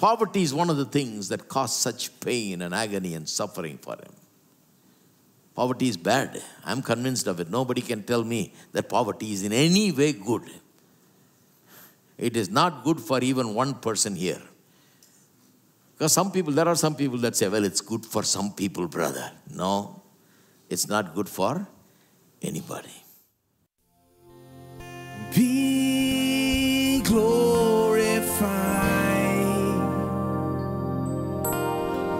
Poverty is one of the things that cause such pain and agony and suffering for him. Poverty is bad. I'm convinced of it. Nobody can tell me that poverty is in any way good. It is not good for even one person here. Because there are some people that say, well, it's good for some people, brother. No, it's not good for anybody. Be glorified.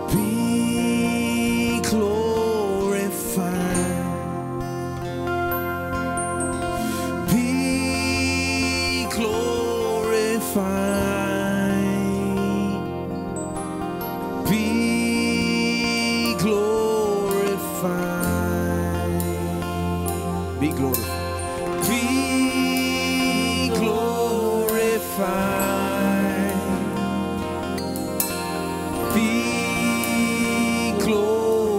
Be glorified. Be glorified. Be glorified. Be glorified. Be glorified.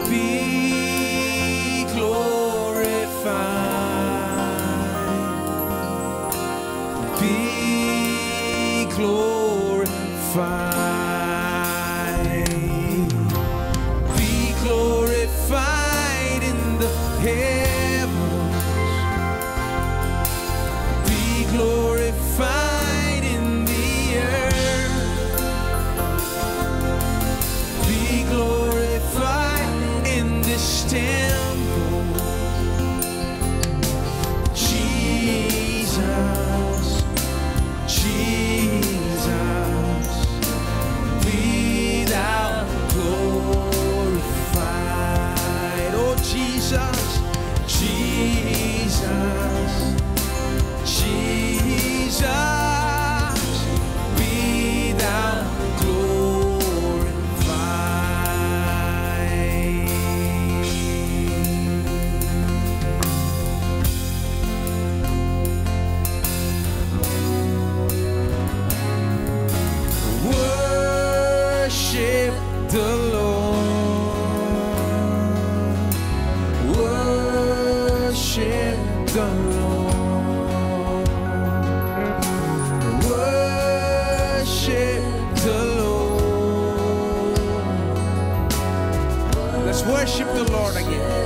Be glorified. Be glorified. Be glorified. Be glorified in the heavens. Be glorified in the earth. Be glorified in this temple. Jesus, Jesus, be thou glorified. Oh Jesus, Jesus, Jesus, be thou glorified. Worship the Lord. Worship the Lord. Worship the Lord. Let's worship the Lord again.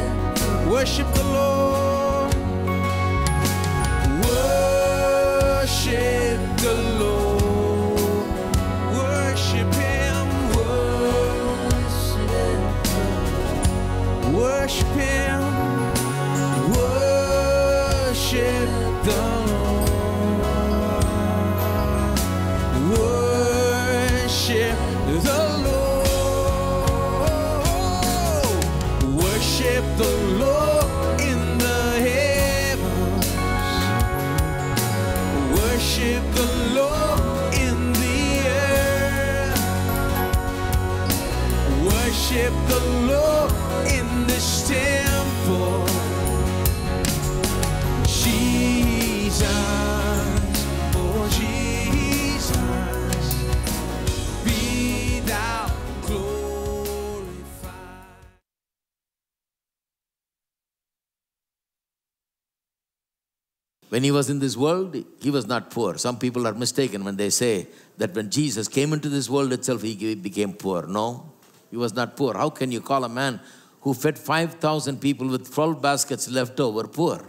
Worship the Lord. Worship the Lord. Worship Him. Worship Him. Worship the Lord. Worship the Lord. Worship the Lord in the heavens. Worship the Lord in the earth. Worship the Lord in this temple. Jesus, oh Jesus, be thou glorified. When he was in this world, he was not poor. Some people are mistaken when they say that when Jesus came into this world itself, he became poor. No, he was not poor. How can you call a man who fed 5,000 people with 12 baskets left over poor?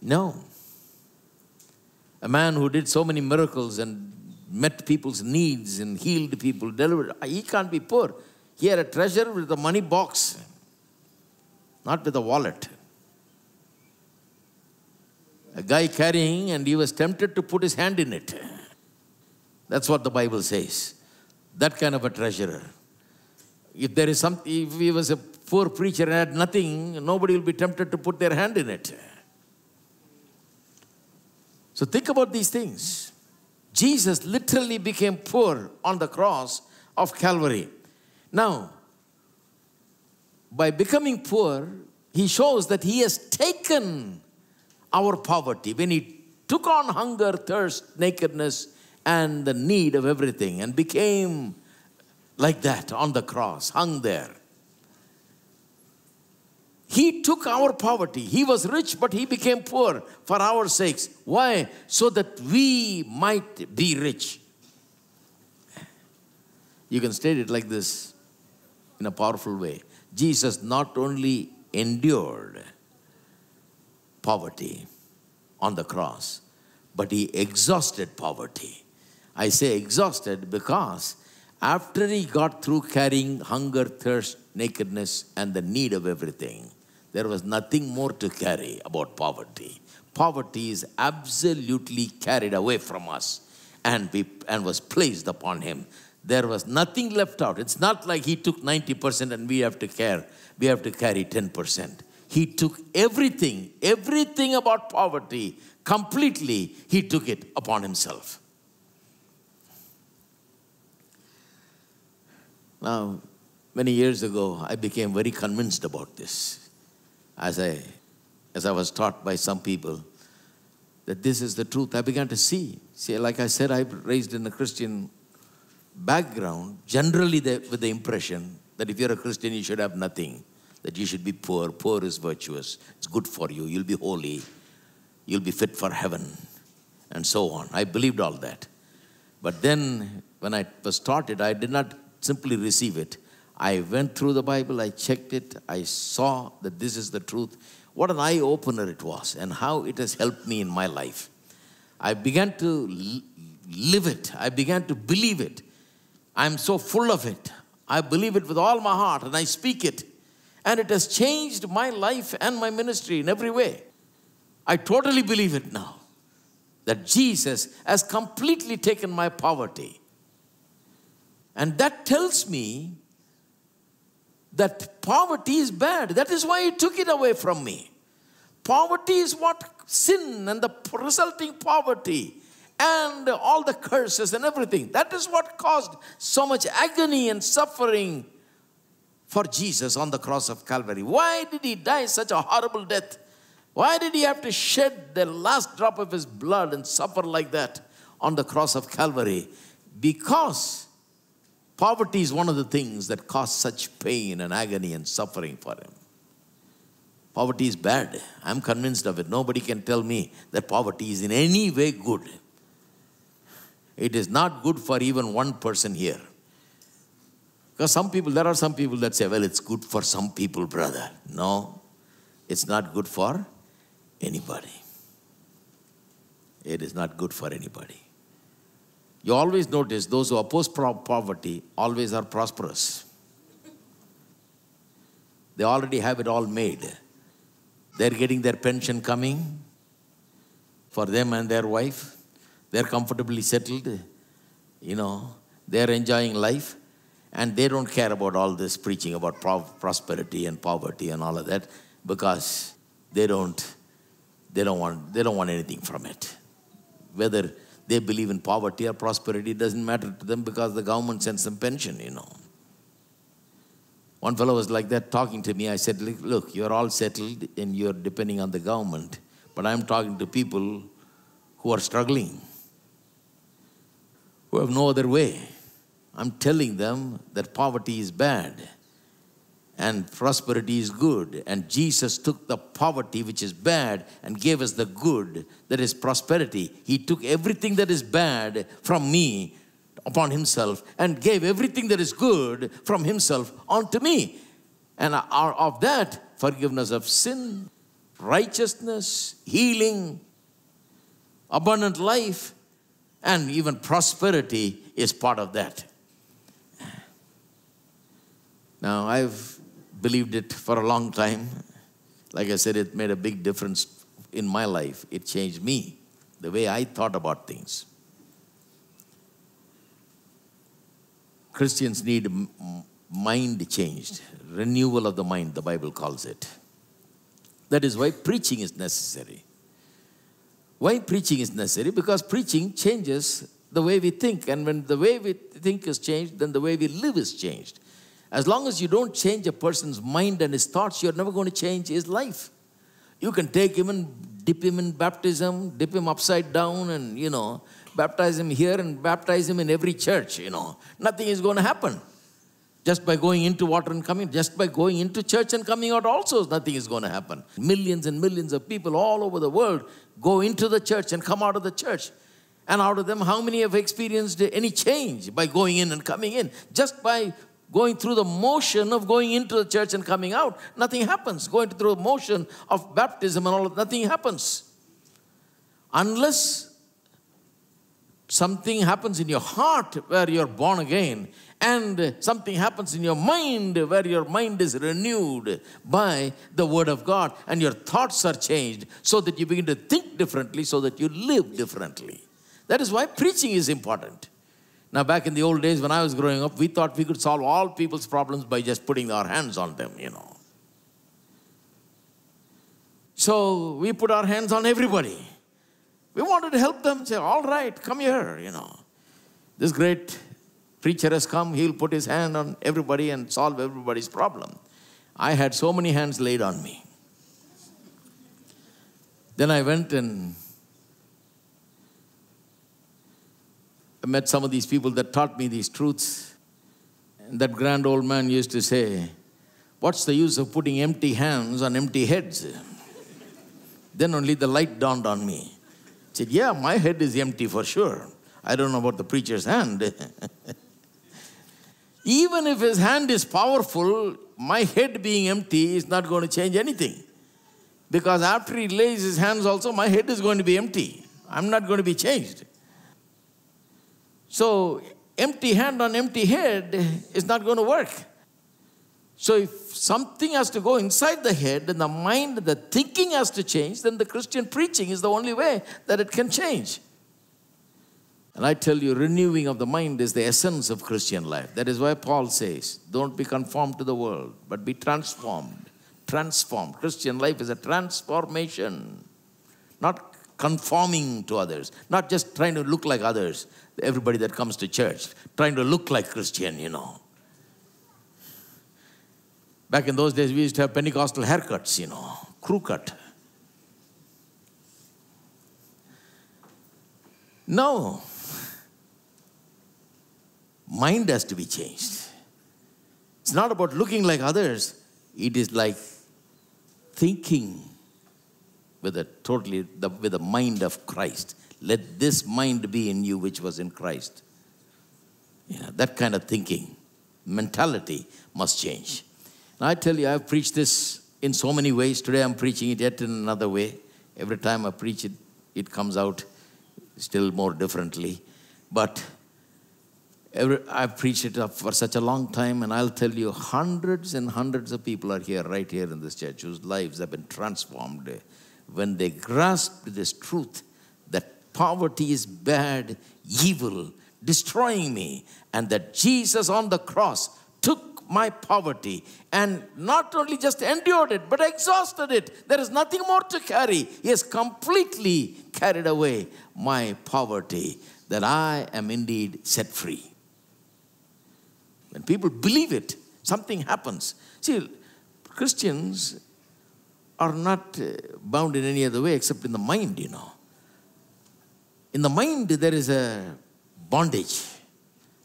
No. A man who did so many miracles and met people's needs and healed people, delivered, he can't be poor. He had a treasure with a money box, not with a wallet. A guy carrying, and he was tempted to put his hand in it. That's what the Bible says. That kind of a treasurer. If he was a poor preacher and had nothing, nobody will be tempted to put their hand in it. So think about these things. Jesus literally became poor on the cross of Calvary. Now, by becoming poor, he shows that he has taken our poverty. When he took on hunger, thirst, nakedness, and the need of everything, and became like that on the cross, hung there. He took our poverty. He was rich, but he became poor for our sakes. Why? So that we might be rich. You can state it like this in a powerful way. Jesus not only endured poverty on the cross, but he exhausted poverty. I say exhausted because after he got through carrying hunger, thirst, nakedness, and the need of everything, there was nothing more to carry about poverty. Poverty is absolutely carried away from us and was placed upon him. There was nothing left out. It's not like he took 90% and we have to carry 10%. He took everything about poverty, completely, he took it upon himself. Now, many years ago, I became very convinced about this. As I was taught by some people that this is the truth, I began to see. See, like I said, I'm raised in a Christian background, generally with the impression that if you're a Christian, you should have nothing, that you should be poor. Poor is virtuous. It's good for you. You'll be holy. You'll be fit for heaven, and so on. I believed all that. But then, when I was taught it, I did not simply receive it. I went through the Bible, I checked it, I saw that this is the truth. What an eye-opener it was, and how it has helped me in my life. I began to live it. I began to believe it. I'm so full of it. I believe it with all my heart, and I speak it. And it has changed my life and my ministry in every way. I totally believe it now, that Jesus has completely taken my poverty. And that tells me that poverty is bad. That is why he took it away from me. Poverty is what sin and the resulting poverty and all the curses and everything. That is what caused so much agony and suffering for Jesus on the cross of Calvary. Why did he die such a horrible death? Why did he have to shed the last drop of his blood and suffer like that on the cross of Calvary? Because poverty is one of the things that cause such pain and agony and suffering for him. Poverty is bad. I'm convinced of it. Nobody can tell me that poverty is in any way good. It is not good for even one person here. Because there are some people that say, well, it's good for some people, brother. No, it's not good for anybody. It is not good for anybody. You always notice those who oppose poverty always are prosperous. They already have it all made. They're getting their pension coming for them and their wife. They're comfortably settled. They're enjoying life. And they don't care about all this preaching about prosperity and poverty and all of that, because they don't want anything from it. Whether they believe in poverty or prosperity doesn't matter to them, because the government sends them pension, One fellow was like that talking to me. I said, look, you're all settled and you're depending on the government, but I'm talking to people who are struggling, who have no other way. I'm telling them that poverty is bad and prosperity is good. And Jesus took the poverty, which is bad, and gave us the good, that is prosperity. He took everything that is bad from me upon himself and gave everything that is good from himself onto me. And of that, forgiveness of sin, righteousness, healing, abundant life, and even prosperity is part of that. Now, I've believed it for a long time. Like I said, it made a big difference in my life. It changed me, the way I thought about things. Christians need mind changed, renewal of the mind, the Bible calls it. That is why preaching is necessary. Why preaching is necessary? Because preaching changes the way we think. And when the way we think is changed, then the way we live is changed. As long as you don't change a person's mind and his thoughts, you're never going to change his life. You can take him and dip him in baptism, dip him upside down and, baptize him here and baptize him in every church, Nothing is going to happen. Just by going into water and coming, just by going into church and coming out also, nothing is going to happen. Millions and millions of people all over the world go into the church and come out of the church. And out of them, how many have experienced any change by going in and coming in? Just by going through the motion of going into the church and coming out, nothing happens. Going through the motion of baptism and all of nothing happens. Unless something happens in your heart where you're born again, and something happens in your mind where your mind is renewed by the Word of God, and your thoughts are changed so that you begin to think differently, so that you live differently. That is why preaching is important. Now, back in the old days when I was growing up, we thought we could solve all people's problems by just putting our hands on them, So we put our hands on everybody. We wanted to help them, say, all right, come here, This great preacher has come, he'll put his hand on everybody and solve everybody's problem. I had so many hands laid on me. Then I went and I met some of these people that taught me these truths. And that grand old man used to say, what's the use of putting empty hands on empty heads? Then only the light dawned on me. I said, yeah, my head is empty for sure. I don't know about the preacher's hand. Even if his hand is powerful, my head being empty is not going to change anything. Because after he lays his hands also, my head is going to be empty. I'm not going to be changed. So, empty hand on empty head is not going to work. So, if something has to go inside the head and the mind, the thinking has to change, then the Christian preaching is the only way that it can change. And I tell you, renewing of the mind is the essence of Christian life. That is why Paul says, don't be conformed to the world, but be transformed. Transformed. Christian life is a transformation. Not conforming to others. Not just trying to look like others. Everybody that comes to church, trying to look like Christian, Back in those days, we used to have Pentecostal haircuts, crew cut. No. Mind has to be changed. It's not about looking like others. It is like thinking with the mind of Christ. Let this mind be in you which was in Christ. That kind of thinking, mentality must change. Now I tell you, I've preached this in so many ways. Today I'm preaching it yet in another way. Every time I preach it, it comes out still more differently. But I've preached it up for such a long time, and I'll tell you, hundreds and hundreds of people are here, right here in this church, whose lives have been transformed when they grasped this truth that poverty is bad, evil, destroying me, and that Jesus on the cross took my poverty and not only just endured it, but exhausted it. There is nothing more to carry. He has completely carried away my poverty, that I am indeed set free. When people believe it, something happens. See, Christians are not bound in any other way except in the mind, In the mind, there is a bondage.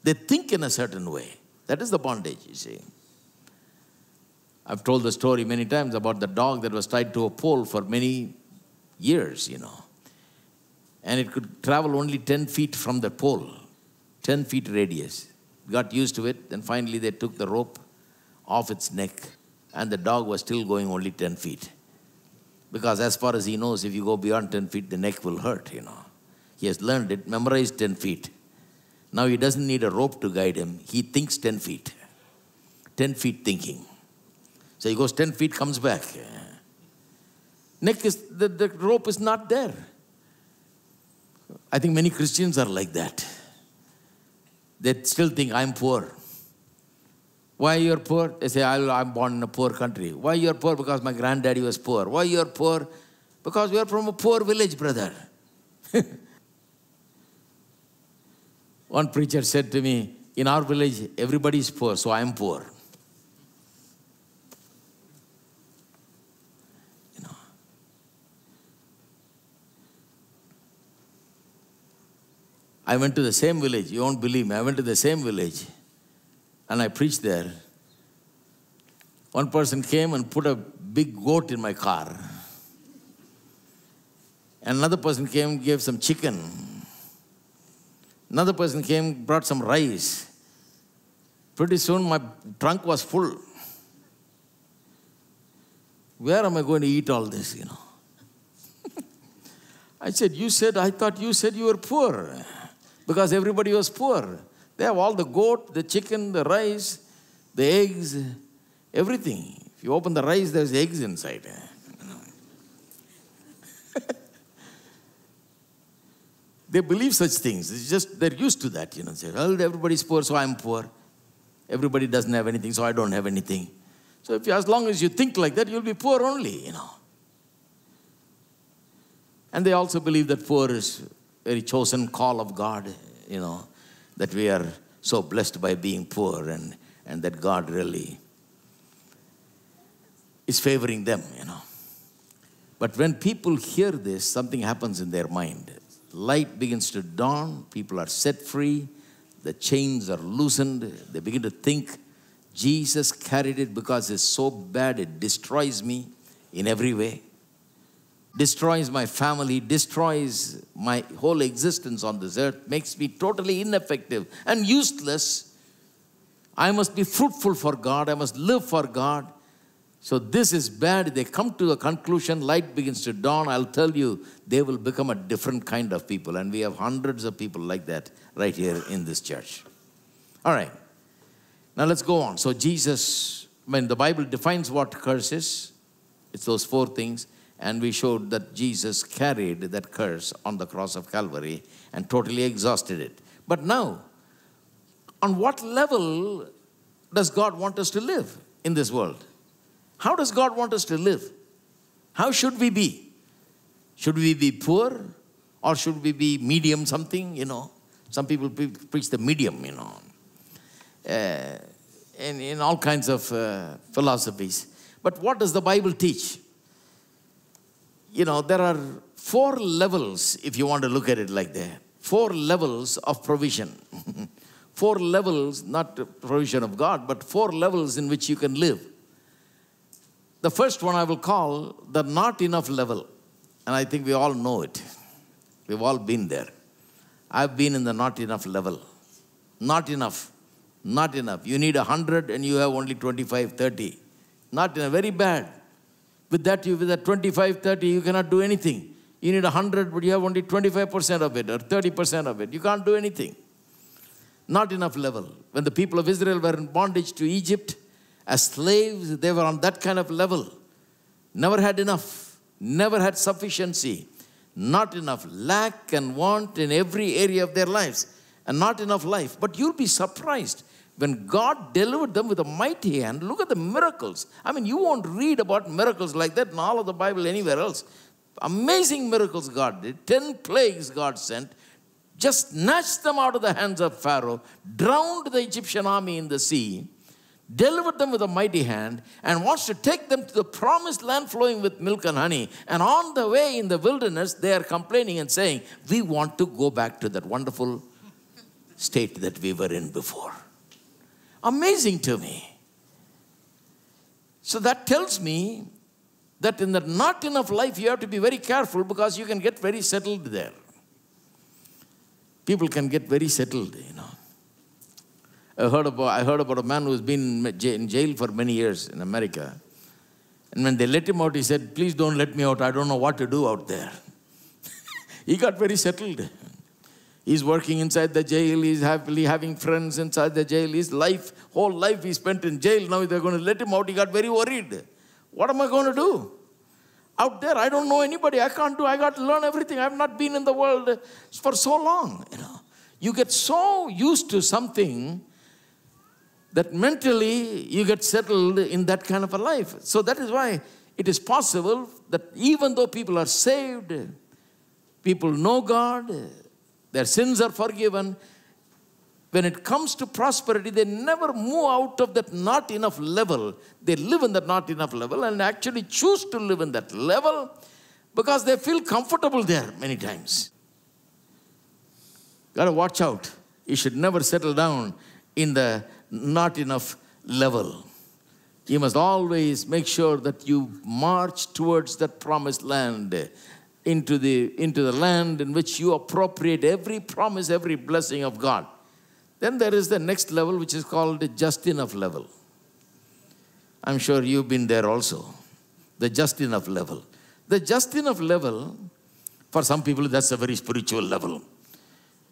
They think in a certain way. That is the bondage, you see. I've told the story many times about the dog that was tied to a pole for many years, And it could travel only 10 feet from the pole, 10 feet radius. Got used to it, then finally they took the rope off its neck, and the dog was still going only 10 feet. Because as far as he knows, if you go beyond 10 feet, the neck will hurt, He has learned it, memorized 10 feet. Now he doesn't need a rope to guide him. He thinks 10 feet. 10 feet thinking. So he goes 10 feet, comes back. The rope is not there. I think many Christians are like that. They still think, I'm poor. Why you're poor? They say, I'm born in a poor country. Why you're poor? Because my granddaddy was poor. Why you're poor? Because we are from a poor village, brother. One preacher said to me, in our village, everybody is poor, so I'm poor. I went to the same village. You won't believe me. I went to the same village. and I preached there. One person came and put a big goat in my car. And another person came, gave some chicken. Another person came, brought some rice. Pretty soon my trunk was full. Where am I going to eat all this, I said, I thought you said you were poor. Because everybody was poor. They have all the goat, the chicken, the rice, the eggs, everything. If you open the rice, there's eggs inside. They believe such things. It's just they're used to that, Say, well, everybody's poor, so I'm poor. Everybody doesn't have anything, so I don't have anything. So as long as you think like that, you'll be poor only, And they also believe that poor is a very chosen call of God, that we are so blessed by being poor and that God really is favoring them, But when people hear this, something happens in their mind. Light begins to dawn, people are set free, the chains are loosened, they begin to think, Jesus carried it because it's so bad, it destroys me in every way. Destroys my family, destroys my whole existence on this earth, makes me totally ineffective and useless. I must be fruitful for God, I must live for God. So this is bad. They come to a conclusion, light begins to dawn. I'll tell you, they will become a different kind of people. And we have hundreds of people like that right here in this church. All right. Now let's go on. So Jesus, when the Bible defines what curse is, it's those 4 things. And we showed that Jesus carried that curse on the cross of Calvary and totally exhausted it. But now, on what level does God want us to live in this world? How does God want us to live? How should we be? Should we be poor? Or should we be medium something, Some people preach the medium, in all kinds of philosophies. But what does the Bible teach? There are 4 levels, if you want to look at it like that. 4 levels of provision. 4 levels, not the provision of God, but 4 levels in which you can live. The first one I will call the not enough level. And I think we all know it. We've all been there. I've been in the not enough level. Not enough. Not enough. You need 100 and you have only 25, 30. Not enough. Very bad. With that 25, 30, you cannot do anything. You need 100, but you have only 25% of it or 30% of it. You can't do anything. Not enough level. When the people of Israel were in bondage to Egypt, as slaves, they were on that kind of level. Never had enough. Never had sufficiency. Not enough. Lack and want in every area of their lives. And not enough life. But you'll be surprised. When God delivered them with a mighty hand, look at the miracles. I mean, you won't read about miracles like that in all of the Bible anywhere else. Amazing miracles God did. 10 plagues God sent. Just snatched them out of the hands of Pharaoh. Drowned the Egyptian army in the sea. Delivered them with a mighty hand. And wants to take them to the promised land flowing with milk and honey. And on the way in the wilderness, they are complaining and saying, we want to go back to that wonderful state that we were in before. Amazing to me. So that tells me that in the not enough life, you have to be very careful because you can get very settled there. People can get very settled, I heard about a man who's been in jail for many years in America. And when they let him out, he said, please don't let me out. I don't know what to do out there. He got very settled. He's working inside the jail. He's happily having friends inside the jail. His whole life he spent in jail. Now they're going to let him out. He got very worried. What am I going to do? Out there, I don't know anybody. I got to learn everything. I've not been in the world for so long. You get so used to something that mentally you get settled in that kind of a life. So that is why it is possible that even though people are saved, people know God, their sins are forgiven, when it comes to prosperity, they never move out of that not enough level. They live in that not enough level and actually choose to live in that level because they feel comfortable there many times. Got to watch out. You should never settle down in the not enough level. You must always make sure that you march towards that promised land, into the land in which you appropriate every promise, every blessing of God. Then there is the next level, which is called the just enough level. I'm sure you've been there also. The just enough level. The just enough level, for some people, that's a very spiritual level.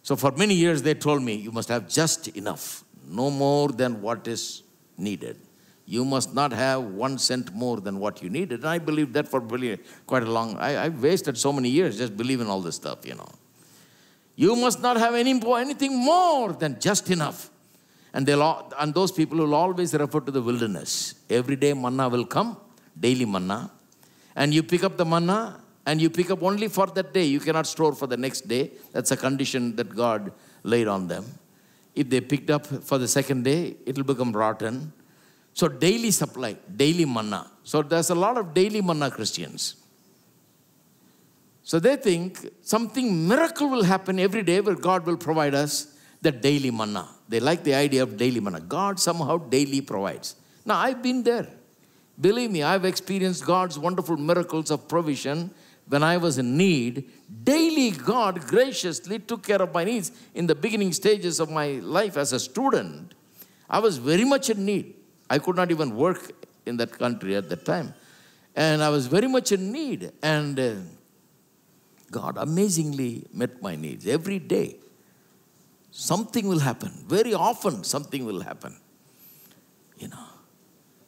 So for many years, they told me, you must have just enough, no more than what is needed. You must not have 1 cent more than what you needed. And I believed that for quite a long, I wasted so many years just believing all this stuff, you know. You must not have anything more than just enough. And those people will always refer to the wilderness. Every day manna will come, daily manna. And you pick up the manna, and you pick up only for that day. You cannot store for the next day. That's a condition that God laid on them. If they picked up for the second day, it will become rotten. So daily supply, daily manna. So there's a lot of daily manna Christians. So they think something miracle will happen every day where God will provide us the daily manna. They like the idea of daily manna. God somehow daily provides. Now I've been there. Believe me, I've experienced God's wonderful miracles of provision when I was in need. Daily God graciously took care of my needs. In the beginning stages of my life as a student, I was very much in need. I could not even work in that country at that time. And I was very much in need. And God amazingly met my needs every day. Something will happen. Very often something will happen. You know,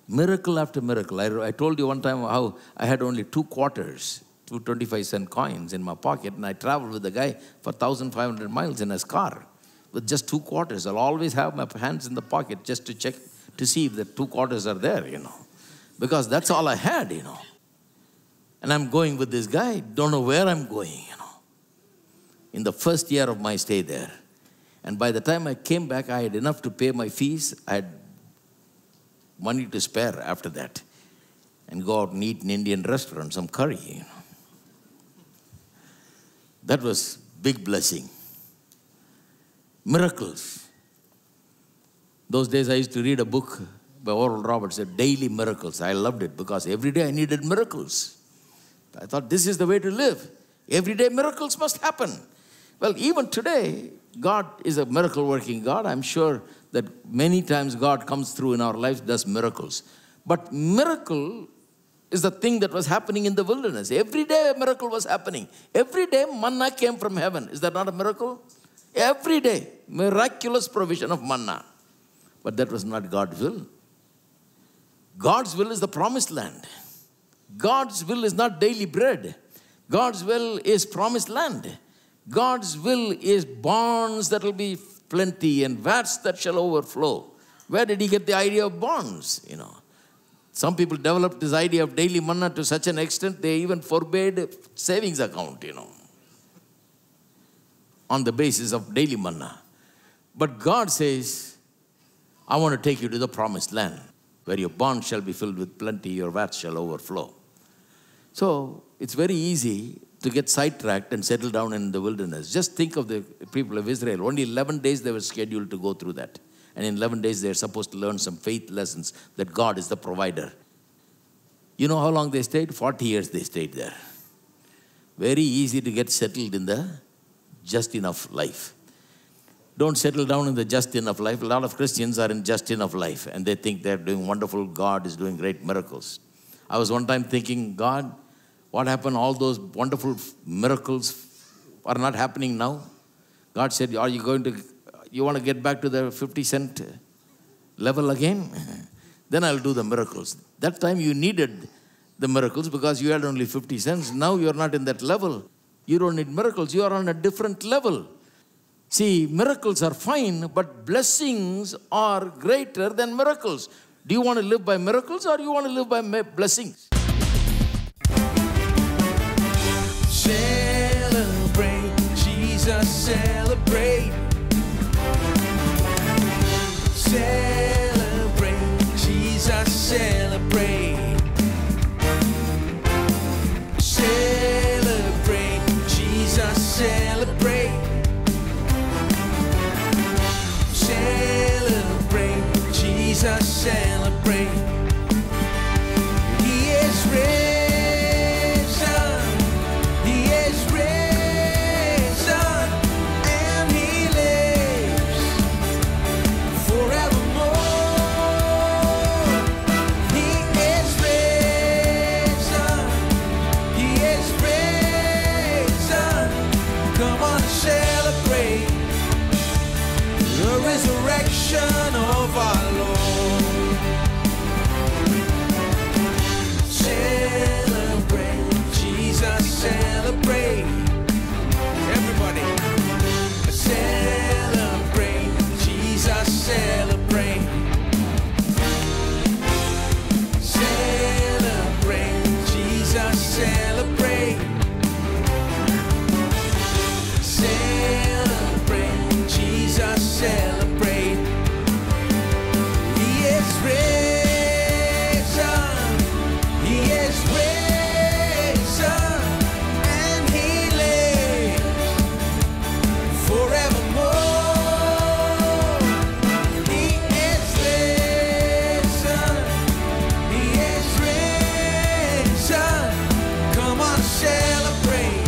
miracle after miracle. I told you one time how I had only 2 quarters, 2 25-cent coins in my pocket, and I traveled with the guy for 1,500 miles in his car with just 2 quarters. I'll always have my hands in the pocket just to check to see if the 2 quarters are there, you know, because that's all I had, you know. And I'm going with this guy, don't know where I'm going, you know, in the first year of my stay there. And by the time I came back, I had enough to pay my fees. I had money to spare after that and go out and eat in an Indian restaurant, some curry, you know. That was big blessing. Miracles. Those days I used to read a book by Oral Roberts, Daily Miracles. I loved it because every day I needed miracles. I thought this is the way to live. Every day miracles must happen. Well, even today, God is a miracle working God. I'm sure that many times God comes through in our lives, does miracles. But miracle is the thing that was happening in the wilderness. Every day a miracle was happening. Every day manna came from heaven. Is that not a miracle? Every day, miraculous provision of manna. But that was not God's will. God's will is the promised land. God's will is not daily bread. God's will is promised land. God's will is barns that will be plenty and vats that shall overflow. Where did he get the idea of barns? You know, some people developed this idea of daily manna to such an extent they even forbade savings account, you know, on the basis of daily manna. But God says, I want to take you to the promised land where your barns shall be filled with plenty, your vats shall overflow. So it's very easy to get sidetracked and settle down in the wilderness. Just think of the people of Israel. Only 11 days they were scheduled to go through that. And in 11 days they're supposed to learn some faith lessons that God is the provider. You know how long they stayed? 40 years they stayed there. Very easy to get settled in the just enough life. Don't settle down in the just enough life. A lot of Christians are in just enough life and they think they're doing wonderful. God is doing great miracles. I was one time thinking, God, what happened? All those wonderful miracles are not happening now. God said, are you want to get back to the 50-cent level again? Then I'll do the miracles. That time you needed the miracles because you had only 50 cents. Now you're not in that level. You don't need miracles. You are on a different level. See, miracles are fine, but blessings are greater than miracles. Do you want to live by miracles or do you want to live by blessings? Celebrate, Jesus, celebrate. Celebrate, Jesus, celebrate. Celebrate, Jesus, celebrate. Celebrate, Jesus, celebrate. Celebrate, Jesus, celebrate. He is risen. He is risen, and He lives forevermore. He is risen. He is risen. Come on, celebrate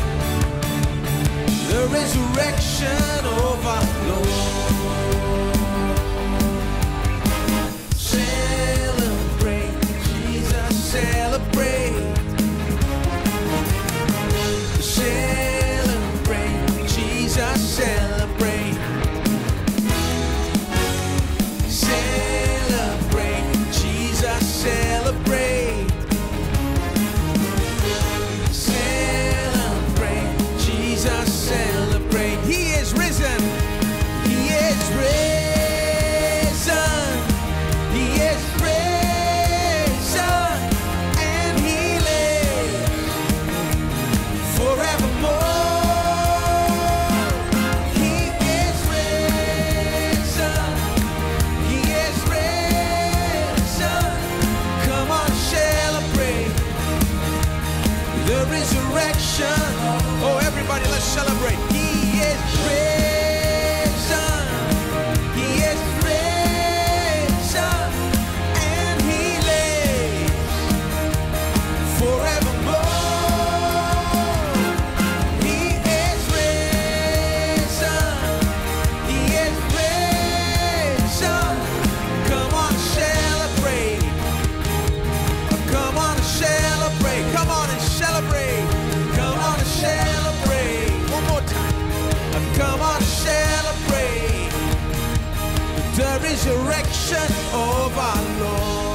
the resurrection of our Lord. Celebrate, Jesus, celebrate. Celebrate, Jesus, celebrate. Celebrate, Jesus, celebrate. Celebrate, Jesus, celebrate. He is risen. He is risen. He is risen, and He lives forevermore. He is risen. He is risen. Come on, celebrate the resurrection. Oh, everybody, let's celebrate. He is risen. He is risen, and He lives forevermore. He is risen. He is risen. Come on, celebrate. Come on and celebrate. Come on and celebrate. Come on and celebrate. One more time. Come on and celebrate the resurrection of our Lord.